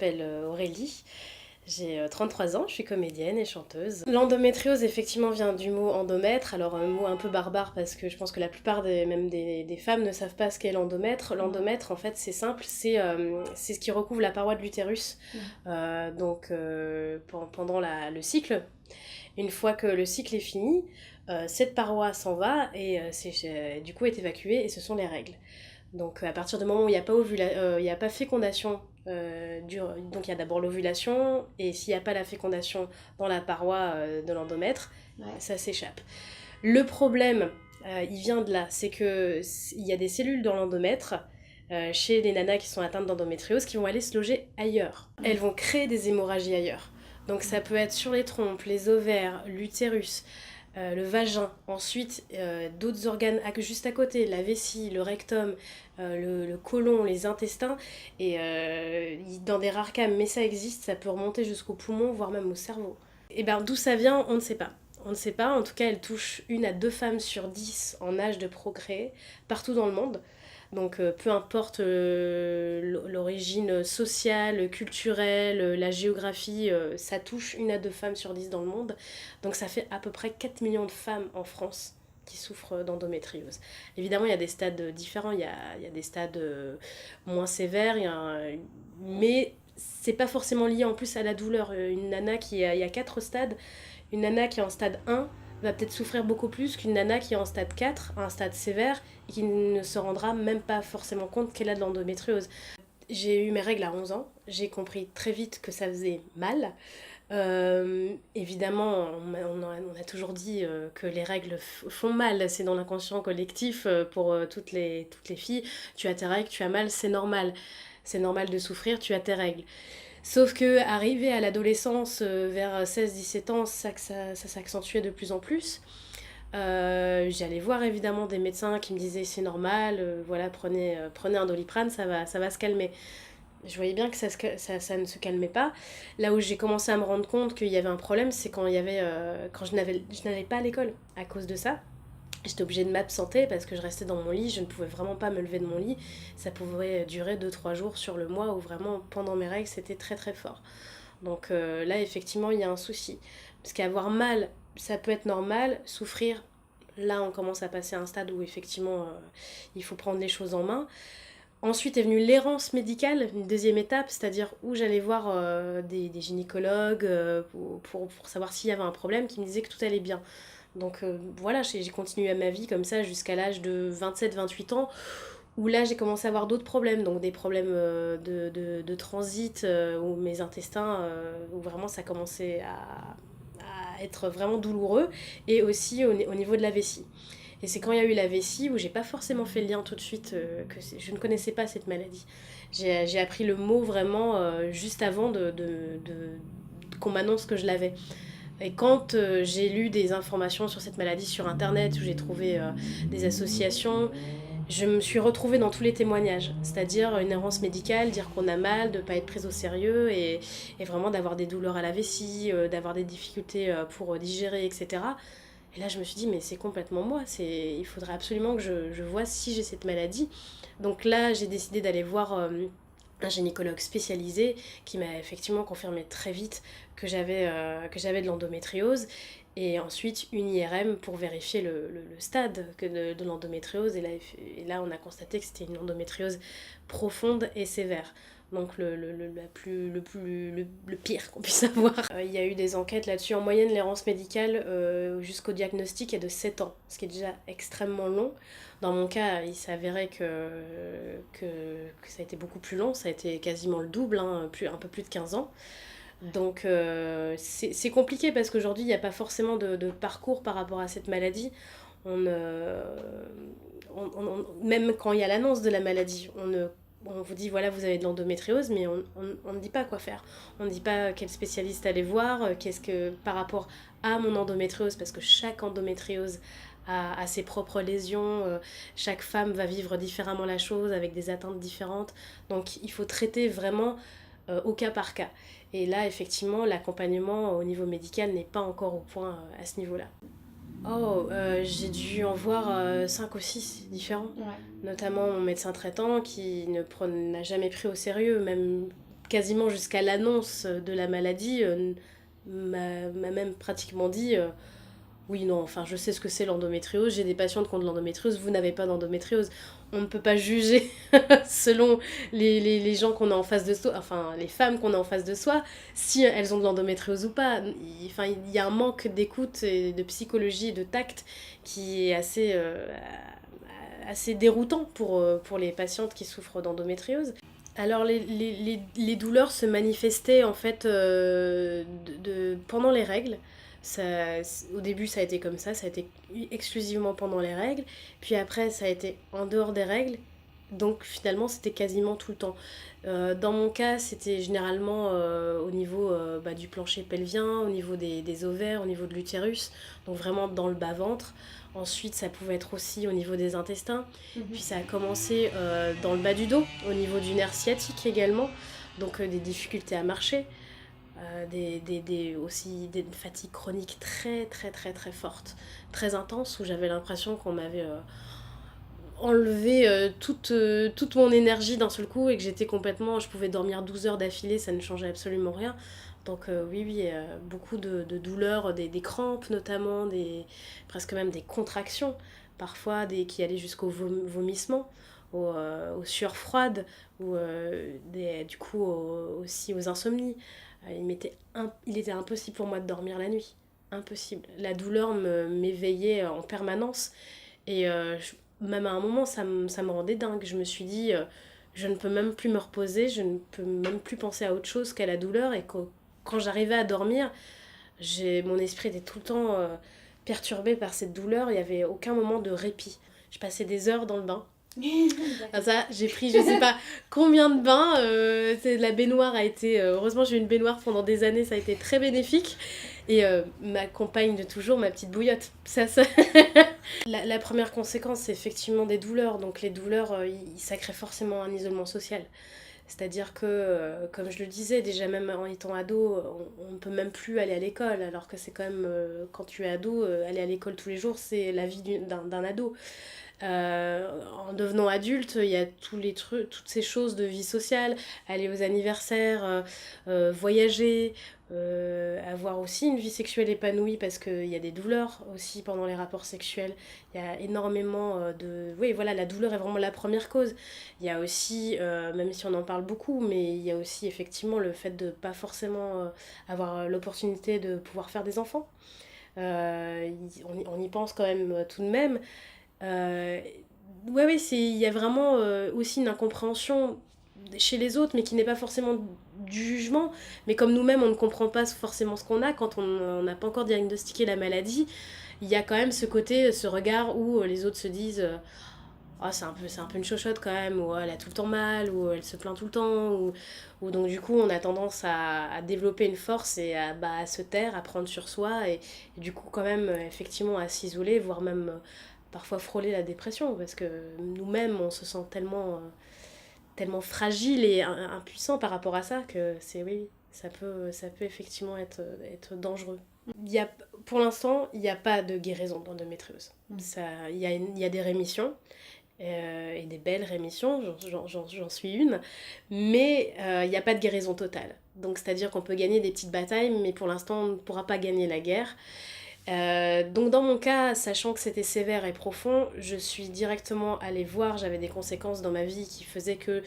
m'appelle Aurélie, j'ai 33 ans, je suis comédienne et chanteuse. L'endométriose effectivement vient du mot endomètre, alors un mot un peu barbare parce que je pense que la plupart des femmes ne savent pas ce qu'est l'endomètre. L'endomètre en fait c'est simple, c'est ce qui recouvre la paroi de l'utérus. Pendant le cycle, une fois que le cycle est fini, cette paroi s'en va et du coup est évacuée et ce sont les règles. Donc à partir du moment où il n'y a pas il y a pas fécondation, donc il y a d'abord l'ovulation, et s'il n'y a pas la fécondation dans la paroi de l'endomètre, ça s'échappe. Le problème, il vient de là, c'est qu'il y a des cellules dans l'endomètre, chez les nanas qui sont atteintes d'endométriose, qui vont aller se loger ailleurs. Elles vont créer des hémorragies ailleurs. Donc ça peut être sur les trompes, les ovaires, l'utérus, le vagin, ensuite d'autres organes juste à côté, la vessie, le rectum, le côlon, les intestins, et dans des rares cas, mais ça existe, ça peut remonter jusqu'au poumon, voire même au cerveau. Et bien d'où ça vient, on ne sait pas. On ne sait pas, en tout cas elle touche 1 à 2 femmes sur 10 en âge de procréer, partout dans le monde. Donc peu importe l'origine sociale, culturelle, la géographie, ça touche 1 à 2 femmes sur 10 dans le monde. Donc ça fait à peu près 4 millions de femmes en France qui souffrent d'endométriose. Évidemment, il y a des stades différents, il y a des stades moins sévères, mais c'est pas forcément lié en plus à la douleur. Une nana il y a 4 stades, une nana qui est en stade 1 va peut-être souffrir beaucoup plus qu'une nana qui est en stade 4, un stade sévère, et qui ne se rendra même pas forcément compte qu'elle a de l'endométriose. J'ai eu mes règles à 11 ans, j'ai compris très vite que ça faisait mal. Évidemment, on a toujours dit que les règles font mal, c'est dans l'inconscient collectif pour toutes les filles. Tu as tes règles, tu as mal, c'est normal. C'est normal de souffrir, tu as tes règles. Sauf que arrivé à l'adolescence, vers 16-17 ans, ça s'accentuait de plus en plus. J'allais voir évidemment des médecins qui me disaient c'est normal, voilà, prenez un Doliprane, ça va se calmer. Je voyais bien que ça ne se calmait pas. Là où j'ai commencé à me rendre compte qu'il y avait un problème, c'est quand je n'allais pas à l'école à cause de ça. J'étais obligée de m'absenter parce que je restais dans mon lit, je ne pouvais vraiment pas me lever de mon lit. Ça pouvait durer 2-3 jours sur le mois où vraiment pendant mes règles c'était très très fort. Donc là effectivement il y a un souci. Parce qu'avoir mal ça peut être normal, souffrir, là on commence à passer à un stade où effectivement il faut prendre les choses en main. Ensuite est venue l'errance médicale, une deuxième étape, c'est-à-dire où j'allais voir des gynécologues pour savoir s'il y avait un problème, qui me disaient que tout allait bien. Donc voilà, j'ai continué à ma vie comme ça jusqu'à l'âge de 27-28 ans, où là j'ai commencé à avoir d'autres problèmes, donc des problèmes de transit, où mes intestins, où vraiment ça commençait à être vraiment douloureux, et aussi au niveau de la vessie. Et c'est quand il y a eu la vessie où j'ai pas forcément fait le lien tout de suite, je ne connaissais pas cette maladie. J'ai appris le mot vraiment juste avant qu'on m'annonce que je l'avais. Et quand j'ai lu des informations sur cette maladie sur internet, où j'ai trouvé des associations, je me suis retrouvée dans tous les témoignages. C'est-à-dire une errance médicale, dire qu'on a mal, de ne pas être prise au sérieux, et vraiment d'avoir des douleurs à la vessie, d'avoir des difficultés pour digérer, etc. Et là, je me suis dit, mais c'est complètement moi. Il faudrait absolument que je vois si j'ai cette maladie. Donc là, j'ai décidé d'aller voir un gynécologue spécialisé qui m'a effectivement confirmé très vite que j'avais de l'endométriose. Et ensuite, une IRM pour vérifier le stade de l'endométriose. Et là, on a constaté que c'était une endométriose profonde et sévère. Donc le pire qu'on puisse avoir. Il y a eu des enquêtes là-dessus. En moyenne, l'errance médicale jusqu'au diagnostic est de 7 ans, ce qui est déjà extrêmement long. Dans mon cas, il s'est avéré que ça a été beaucoup plus long, ça a été quasiment le double, un peu plus de 15 ans. Donc c'est compliqué parce qu'aujourd'hui, il n'y a pas forcément de parcours par rapport à cette maladie. Même quand il y a l'annonce de la maladie, on vous dit voilà vous avez de l'endométriose, mais on ne dit pas quoi faire. On ne dit pas quel spécialiste aller voir, par rapport à mon endométriose, parce que chaque endométriose a ses propres lésions, chaque femme va vivre différemment la chose avec des atteintes différentes, donc il faut traiter vraiment au cas par cas. Et là effectivement l'accompagnement au niveau médical n'est pas encore au point à ce niveau-là. J'ai dû en voir 5 ou 6 différents. Ouais. Notamment mon médecin traitant qui n'a jamais pris au sérieux, même quasiment jusqu'à l'annonce de la maladie, m'a même pratiquement dit oui, non, enfin, je sais ce que c'est l'endométriose, j'ai des patientes qui ont de l'endométriose, vous n'avez pas d'endométriose. On ne peut pas juger selon les gens qu'on a en face de soi, enfin, les femmes qu'on a en face de soi, si elles ont de l'endométriose ou pas. Enfin, il y a un manque d'écoute et de psychologie et de tact qui est assez déroutant pour les patientes qui souffrent d'endométriose. Alors les douleurs se manifestaient en fait pendant les règles. Ça, au début ça a été comme ça a été exclusivement pendant les règles. Puis après ça a été en dehors des règles. Donc finalement c'était quasiment tout le temps. Dans mon cas c'était généralement au niveau du plancher pelvien, au niveau des ovaires, au niveau de l'utérus. Donc vraiment dans le bas-ventre. Ensuite, ça pouvait être aussi au niveau des intestins. Puis ça a commencé dans le bas du dos, au niveau du nerf sciatique également. Donc des difficultés à marcher. Aussi des fatigues chroniques très très très très fortes, très intenses, où j'avais l'impression qu'on m'avait enlevé toute mon énergie d'un seul coup et que je pouvais dormir 12 heures d'affilée, ça ne changeait absolument rien. Donc oui, beaucoup de douleurs, des crampes notamment, presque même des contractions, parfois qui allaient jusqu'au vomissement, aux sueurs froides, ou du coup aussi aux insomnies. Il était impossible pour moi de dormir la nuit. Impossible. La douleur m'éveillait en permanence. Et même à un moment, ça me rendait dingue. Je me suis dit, je ne peux même plus me reposer, je ne peux même plus penser à autre chose qu'à la douleur. Et quand j'arrivais à dormir, mon esprit était tout le temps perturbé par cette douleur. Il n'y avait aucun moment de répit. Je passais des heures dans le bain. Ça, j'ai pris je sais pas combien de bains. La baignoire a été. Heureusement, j'ai eu une baignoire pendant des années, ça a été très bénéfique. Et ma compagne de toujours, ma petite bouillotte. Ça. La première conséquence, c'est effectivement des douleurs. Donc, les douleurs, ça crée forcément un isolement social. C'est-à-dire que, comme je le disais, déjà même en étant ado, on ne peut même plus aller à l'école. Alors que c'est quand même, quand tu es ado, aller à l'école tous les jours, c'est la vie d'un ado. En devenant adulte, il y a toutes ces choses de vie sociale, aller aux anniversaires, voyager, avoir aussi une vie sexuelle épanouie parce qu'il y a des douleurs aussi pendant les rapports sexuels. Il y a énormément de... Oui, voilà, la douleur est vraiment la première cause. Il y a aussi, même si on en parle beaucoup, mais il y a aussi effectivement le fait de pas forcément avoir l'opportunité de pouvoir faire des enfants. On y pense quand même tout de même. Euh, ouais, il y a vraiment aussi une incompréhension chez les autres, mais qui n'est pas forcément du jugement. Mais comme nous-mêmes, on ne comprend pas forcément ce qu'on a quand on n'a pas encore diagnostiqué la maladie, il y a quand même ce côté, ce regard où les autres se disent oh, c'est un peu une chochotte quand même, ou elle a tout le temps mal, ou elle se plaint tout le temps, ou donc du coup on a tendance à développer une force et à se taire, à prendre sur soi, et du coup quand même effectivement à s'isoler, voire même parfois frôler la dépression, parce que nous-mêmes on se sent tellement fragile et impuissant par rapport à ça que oui, ça peut effectivement être dangereux. Il y a, pour l'instant, il n'y a pas de guérison d'endométriose. Il y a des rémissions, et des belles rémissions, j'en suis une, mais il n'y a pas de guérison totale. Donc c'est-à-dire qu'on peut gagner des petites batailles, mais pour l'instant on ne pourra pas gagner la guerre. Donc dans mon cas, sachant que c'était sévère et profond, je suis directement allée voir, j'avais des conséquences dans ma vie qui faisaient que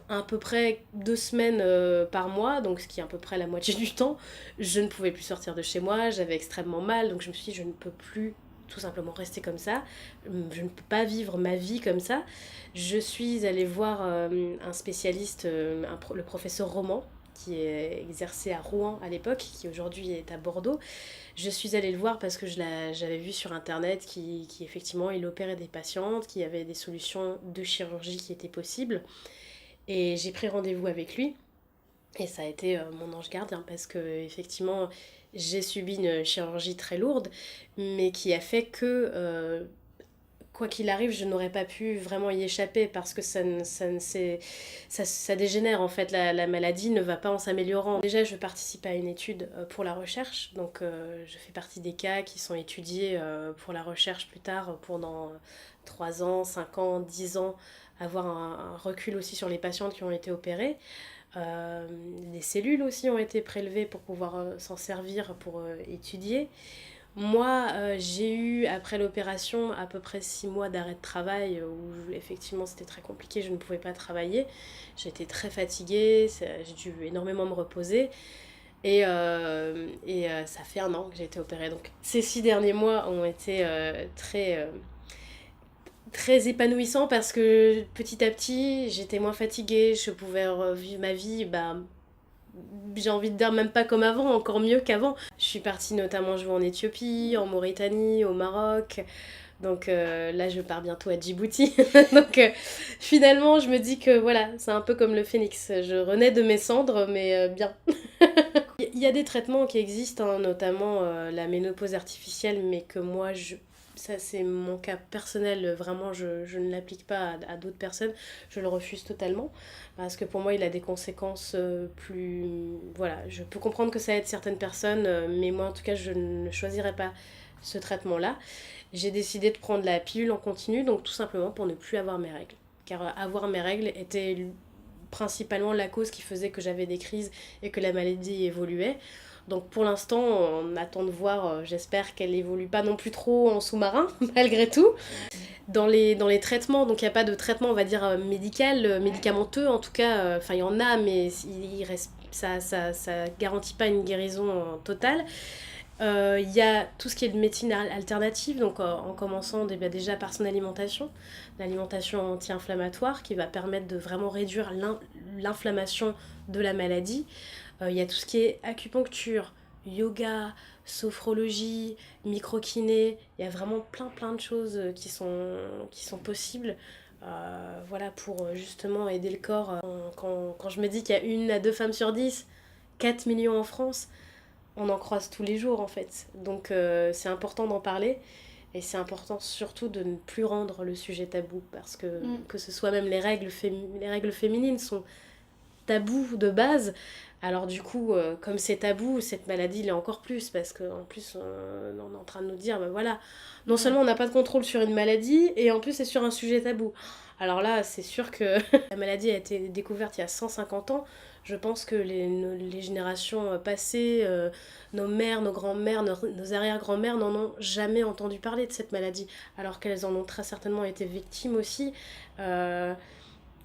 à peu près 2 semaines par mois, donc ce qui est à peu près la moitié du temps, je ne pouvais plus sortir de chez moi, j'avais extrêmement mal, donc je me suis dit je ne peux plus tout simplement rester comme ça, je ne peux pas vivre ma vie comme ça. Je suis allée voir un spécialiste, le professeur Roman, qui exerçait à Rouen à l'époque, qui aujourd'hui est à Bordeaux. Je suis allée le voir parce que j'avais vu sur internet qui effectivement il opérait des patientes, qu'il y avait des solutions de chirurgie qui étaient possibles. Et j'ai pris rendez-vous avec lui. Et ça a été mon ange gardien parce que effectivement j'ai subi une chirurgie très lourde, mais qui a fait que quoi qu'il arrive, je n'aurais pas pu vraiment y échapper parce que ça dégénère en fait. La maladie ne va pas en s'améliorant. Déjà, je participe à une étude pour la recherche, donc je fais partie des cas qui sont étudiés pour la recherche plus tard, pendant 3 ans, 5 ans, 10 ans, avoir un recul aussi sur les patientes qui ont été opérées. Euh, les cellules aussi ont été prélevées pour pouvoir s'en servir pour étudier. Moi, j'ai eu, après l'opération, à peu près 6 mois d'arrêt de travail où effectivement c'était très compliqué, je ne pouvais pas travailler. J'étais très fatiguée, j'ai dû énormément me reposer. Ça fait 1 an que j'ai été opérée. Donc ces 6 derniers mois ont été très épanouissants parce que petit à petit, j'étais moins fatiguée, je pouvais vivre ma vie, bah, j'ai envie de dire même pas comme avant, encore mieux qu'avant. Je suis partie notamment jouer en Éthiopie, en Mauritanie, au Maroc. Donc là, je pars bientôt à Djibouti. Donc finalement, je me dis que voilà, c'est un peu comme le phénix. Je renais de mes cendres, mais bien. Il y a des traitements qui existent, hein, notamment la ménopause artificielle, mais que moi, ça c'est mon cas personnel, vraiment, je ne l'applique pas à d'autres personnes. Je le refuse totalement, parce que pour moi, il a des conséquences plus... Voilà, je peux comprendre que ça aide certaines personnes, mais moi, en tout cas, je ne choisirais pas ce traitement-là. J'ai décidé de prendre la pilule en continu, donc tout simplement pour ne plus avoir mes règles. Car avoir mes règles était principalement la cause qui faisait que j'avais des crises et que la maladie évoluait. Donc pour l'instant, on attend de voir, j'espère qu'elle évolue pas non plus trop en sous-marin, malgré tout. Dans les traitements, donc il n'y a pas de traitement, on va dire, médical, médicamenteux en tout cas, enfin il y en a, mais ça garantit pas une guérison totale. Il y a tout ce qui est de médecine alternative, donc en commençant déjà par son alimentation, l'alimentation anti-inflammatoire qui va permettre de vraiment réduire l'inflammation de la maladie. Il y a tout ce qui est acupuncture, yoga, sophrologie, microkiné, il y a vraiment plein de choses qui sont possibles. Voilà, pour justement aider le corps. Quand je me dis qu'il y a 1 à 2 femmes sur 10, 4 millions en France, on en croise tous les jours en fait. Donc c'est important d'en parler et c'est important surtout de ne plus rendre le sujet tabou parce que ce soit même les règles féminines sont tabous de base. Alors du coup, comme c'est tabou, cette maladie l'est encore plus parce qu'en plus on est en train de nous dire, ben voilà, non seulement on n'a pas de contrôle sur une maladie et en plus c'est sur un sujet tabou. Alors là, c'est sûr que la maladie a été découverte il y a 150 ans. Je pense que les générations passées, nos mères, nos grands-mères, nos arrière-grands-mères n'en ont jamais entendu parler de cette maladie, alors qu'elles en ont très certainement été victimes aussi. Euh,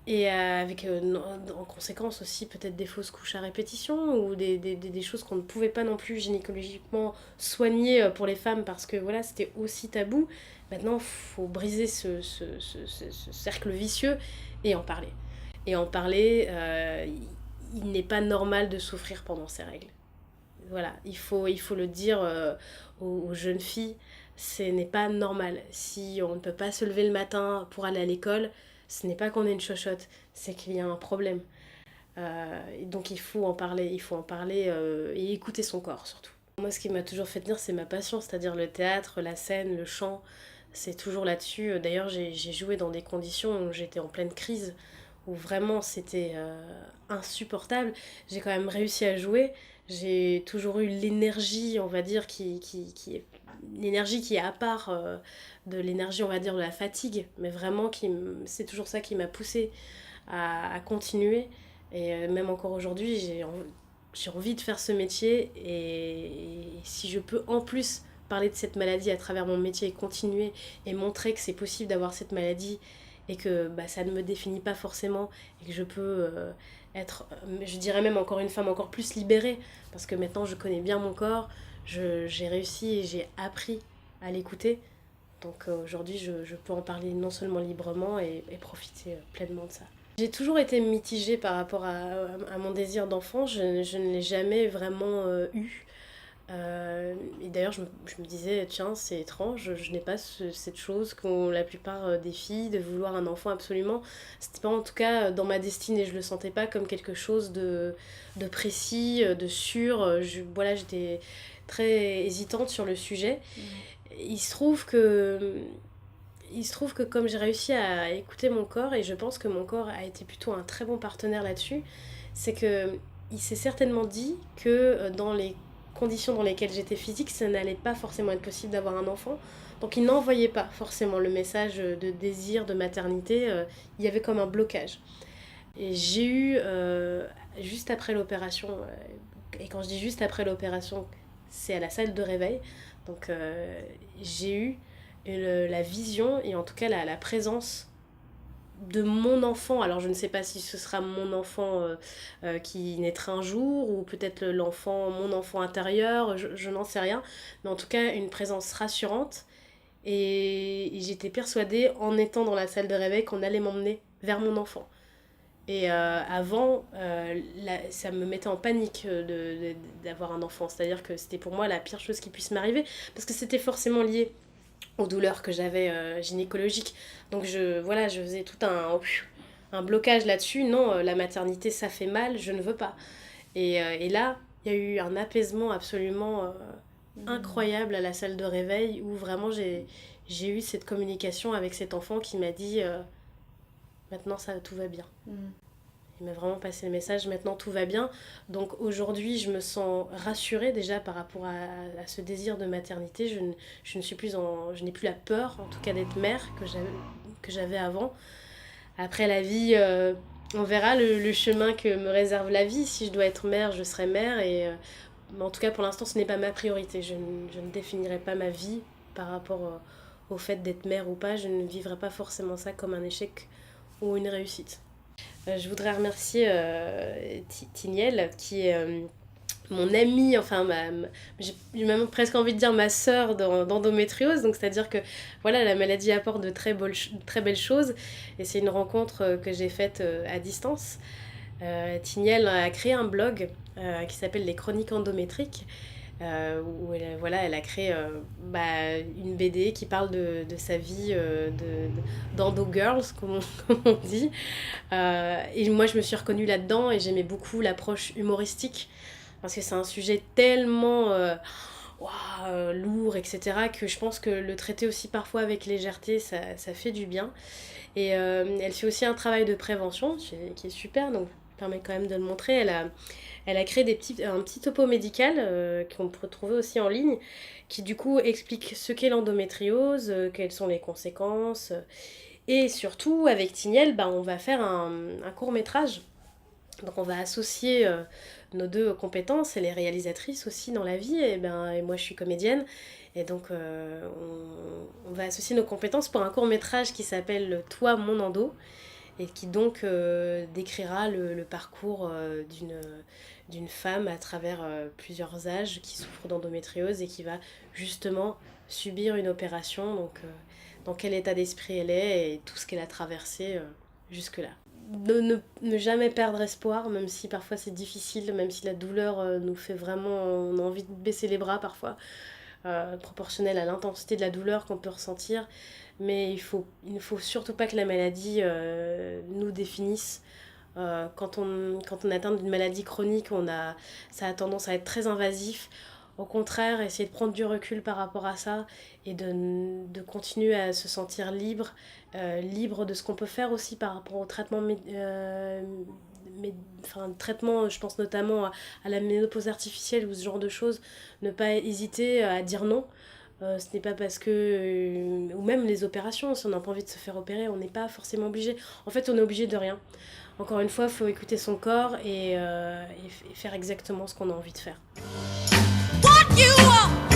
avec en conséquence aussi peut-être des fausses couches à répétition ou des choses qu'on ne pouvait pas non plus gynécologiquement soigner pour les femmes parce que voilà, c'était aussi tabou. Maintenant, il faut briser ce cercle vicieux et en parler. Et en parler, il n'est pas normal de souffrir pendant ces règles. Voilà, il faut le dire aux jeunes filles, ce n'est pas normal. Si on ne peut pas se lever le matin pour aller à l'école, ce n'est pas qu'on est une chochotte, c'est qu'il y a un problème. Donc il faut en parler et écouter son corps surtout. Moi, ce qui m'a toujours fait tenir, c'est ma passion, c'est-à-dire le théâtre, la scène, le chant. C'est toujours là-dessus. D'ailleurs, j'ai joué dans des conditions où j'étais en pleine crise, où vraiment c'était insupportable. J'ai quand même réussi à jouer. J'ai toujours eu l'énergie, on va dire, qui est l'énergie qui est à part de l'énergie, on va dire, de la fatigue, mais vraiment c'est toujours ça qui m'a poussée à continuer. Et même encore aujourd'hui, j'ai envie de faire ce métier et si je peux en plus parler de cette maladie à travers mon métier et continuer et montrer que c'est possible d'avoir cette maladie et que bah, ça ne me définit pas forcément et que je peux être, je dirais même encore une femme encore plus libérée parce que maintenant je connais bien mon corps, j'ai réussi et j'ai appris à l'écouter. Donc aujourd'hui je peux en parler non seulement librement et profiter pleinement de ça. J'ai toujours été mitigée par rapport à mon désir d'enfant, je ne l'ai jamais vraiment eu. Et d'ailleurs, je me disais, tiens, c'est étrange, je n'ai pas cette chose qu'ont la plupart des filles, de vouloir un enfant absolument. C'était pas en tout cas dans ma destinée, je le sentais pas comme quelque chose de précis, de sûr. Voilà, j'étais très hésitante sur le sujet. Il se trouve que, il se trouve que comme j'ai réussi à écouter mon corps, et je pense que mon corps a été plutôt un très bon partenaire là-dessus, c'est que il s'est certainement dit que dans les conditions dans lesquelles j'étais physique, ça n'allait pas forcément être possible d'avoir un enfant. Donc il n'envoyait pas forcément le message de désir, de maternité, il y avait comme un blocage. Et j'ai eu juste après l'opération. Et quand je dis juste après l'opération, c'est à la salle de réveil. Donc j'ai eu la vision et en tout cas la présence de mon enfant. Alors je ne sais pas si ce sera mon enfant qui naîtra un jour ou peut-être mon enfant intérieur, je n'en sais rien. Mais en tout cas une présence rassurante et j'étais persuadée en étant dans la salle de réveil qu'on allait m'emmener vers mon enfant. Et avant, ça me mettait en panique d'avoir un enfant. C'est-à-dire que c'était pour moi la pire chose qui puisse m'arriver. Parce que c'était forcément lié aux douleurs que j'avais gynécologiques. Donc je faisais tout un blocage là-dessus. Non, la maternité, ça fait mal, je ne veux pas. Et là, il y a eu un apaisement absolument incroyable à la salle de réveil où vraiment j'ai eu cette communication avec cet enfant qui m'a dit maintenant tout va bien. Il m'a vraiment passé le message, maintenant tout va bien. Donc aujourd'hui, je me sens rassurée déjà par rapport à ce désir de maternité. Je n'ai plus la peur, en tout cas, d'être mère que j'avais avant. Après la vie, on verra le chemin que me réserve la vie. Si je dois être mère, je serai mère. Mais en tout cas, pour l'instant, ce n'est pas ma priorité. Je ne définirai pas ma vie par rapport au fait d'être mère ou pas. Je ne vivrai pas forcément ça comme un échec ou une réussite. Je voudrais remercier Tiniel, qui est mon amie, enfin, j'ai même presque envie de dire ma sœur d'endométriose. Donc, c'est-à-dire que voilà, la maladie apporte de très belles choses. Et c'est une rencontre que j'ai faite à distance. Tiniel a créé un blog qui s'appelle Les Chroniques Endométriques. Où elle a créé une BD qui parle de sa vie d'endo girls, comme on dit. Et moi, je me suis reconnue là-dedans et j'aimais beaucoup l'approche humoristique parce que c'est un sujet tellement lourd, etc., que je pense que le traiter aussi parfois avec légèreté, ça fait du bien. Et elle fait aussi un travail de prévention qui est super, donc permet quand même de le montrer. Elle a créé un petit topo médical qu'on peut trouver aussi en ligne, qui du coup explique ce qu'est l'endométriose, quelles sont les conséquences. Et surtout, avec Tiniel, on va faire un court-métrage. Donc on va associer nos deux compétences. Elle est réalisatrice aussi dans la vie, et moi je suis comédienne. Et donc on va associer nos compétences pour un court-métrage qui s'appelle « Toi, mon endo » et qui donc décrira le parcours d'une femme à travers plusieurs âges qui souffre d'endométriose et qui va justement subir une opération. Donc dans quel état d'esprit elle est et tout ce qu'elle a traversé jusque-là. Ne jamais perdre espoir, même si parfois c'est difficile, même si la douleur nous fait vraiment... On a envie de baisser les bras parfois, proportionnelle à l'intensité de la douleur qu'on peut ressentir. Mais il ne faut surtout pas que la maladie nous définisse. Quand on est atteint d'une maladie chronique, ça a tendance à être très invasif. Au contraire, essayer de prendre du recul par rapport à ça et de continuer à se sentir libre de ce qu'on peut faire aussi par rapport au traitement, traitement, je pense notamment à la ménopause artificielle ou ce genre de choses. Ne pas hésiter à dire non. Ce n'est pas parce que... ou même les opérations, si on n'a pas envie de se faire opérer, on n'est pas forcément obligé. En fait, on est obligé de rien. Encore une fois, il faut écouter son corps et faire exactement ce qu'on a envie de faire. What you want?